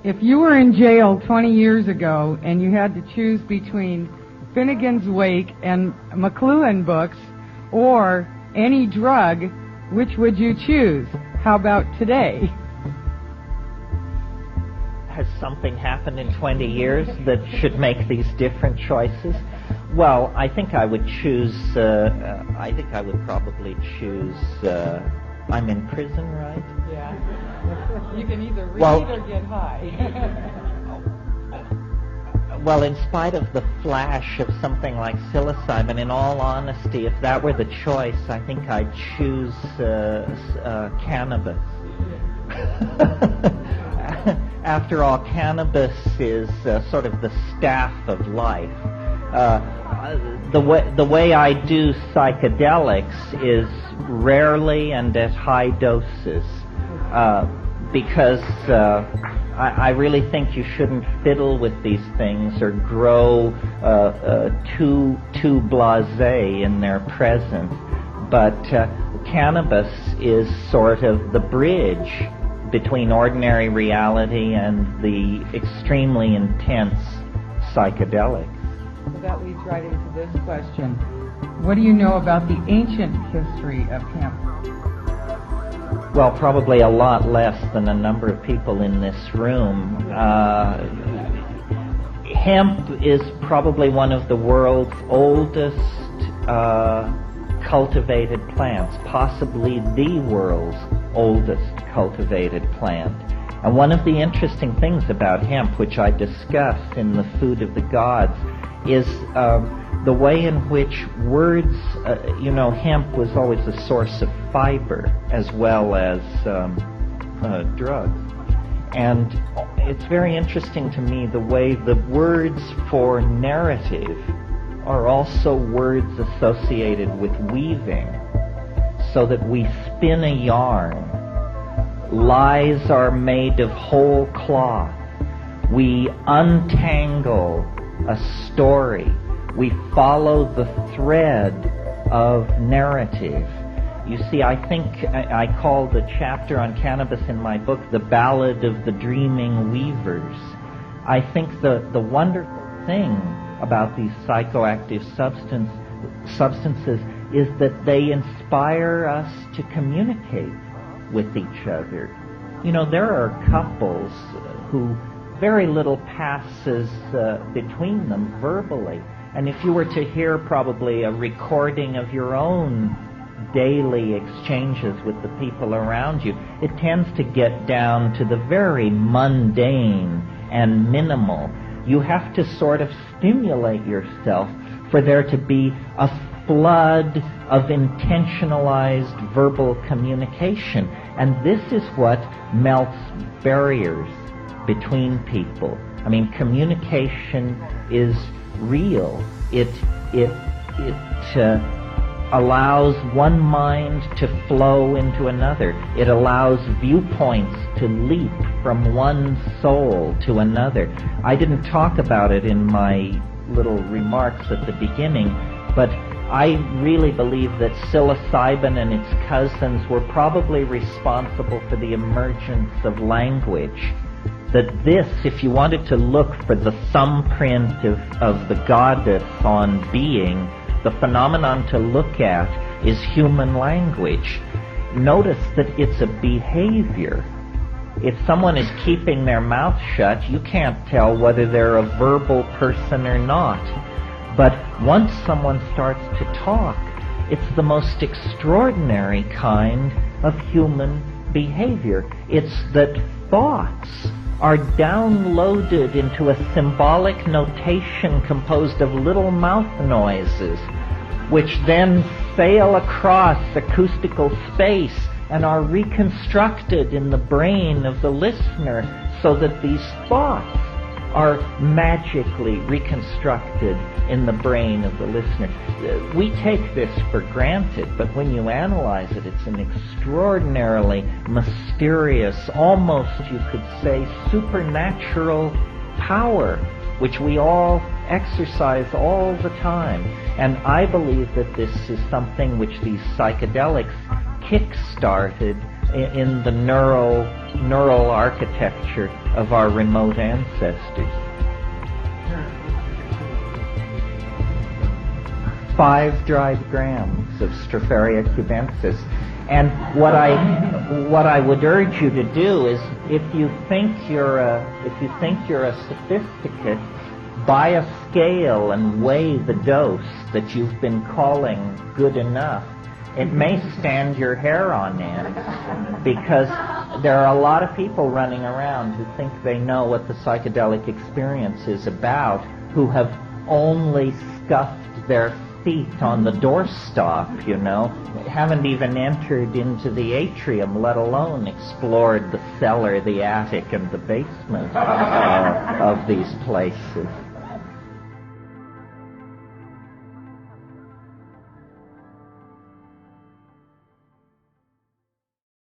If you were in jail 20 years ago and you had to choose between Finnegan's Wake and McLuhan books or any drug, which would you choose? How about today? Has something happened in 20 years that should make these different choices? Well, I think I would choose, I think I would probably choose, I'm in prison, right? Yeah. You can either read or get high. Well, in spite of the flash of something like psilocybin, in all honesty, if that were the choice, I think I'd choose cannabis. After all, cannabis is sort of the staff of life. The way I do psychedelics is rarely and at high doses, because I really think you shouldn't fiddle with these things or grow too blasé in their presence. But cannabis is sort of the bridge between ordinary reality and the extremely intense psychedelics. So that leads right into this question. What do you know about the ancient history of hemp? Well, probably a lot less than a number of people in this room. Hemp is probably one of the world's oldest cultivated plants, possibly the world's oldest cultivated plant. And one of the interesting things about hemp, which I discussed in The Food of the Gods, is the way in which words, hemp was always a source of fiber as well as drugs. And it's very interesting to me the way the words for narrative are also words associated with weaving, so that we spin a yarn. Lies are made of whole cloth. We untangle a story. We follow the thread of narrative. You see, I think I call the chapter on cannabis in my book The Ballad of the Dreaming Weavers. I think the wonderful thing about these psychoactive substances is that they inspire us to communicate with each other. You know, there are couples who very little passes between them verbally. And if you were to hear probably a recording of your own daily exchanges with the people around you, it tends to get down to the very mundane and minimal. You have to sort of stimulate yourself for there to be a flood of intentionalized verbal communication. And this is what melts barriers between people. I mean, communication is real. It allows one mind to flow into another. It allows viewpoints to leap from one soul to another. I didn't talk about it in my little remarks at the beginning, but I really believe that psilocybin and its cousins were probably responsible for the emergence of language. That this, if you wanted to look for the thumbprint of the goddess on being, the phenomenon to look at is human language. Notice that it's a behavior. If someone is keeping their mouth shut, you can't tell whether they're a verbal person or not. But once someone starts to talk, it's the most extraordinary kind of human behavior. It's that thoughts are downloaded into a symbolic notation composed of little mouth noises, which then sail across acoustical space and are reconstructed in the brain of the listener, so that these thoughts are magically reconstructed in the brain of the listener. We take this for granted, but when you analyze it, it's an extraordinarily mysterious, almost you could say supernatural power, which we all exercise all the time. And I believe that this is something which these psychedelics kick-started in the neural architecture of our remote ancestors. 5 dried grams of Stropharia cubensis. And what I would urge you to do is, if you think you're a sophisticate, buy a scale and weigh the dose that you've been calling good enough. It may stand your hair on end, because there are a lot of people running around who think they know what the psychedelic experience is about, who have only scuffed their feet on the doorstop, haven't even entered into the atrium, let alone explored the cellar, the attic, and the basement of these places.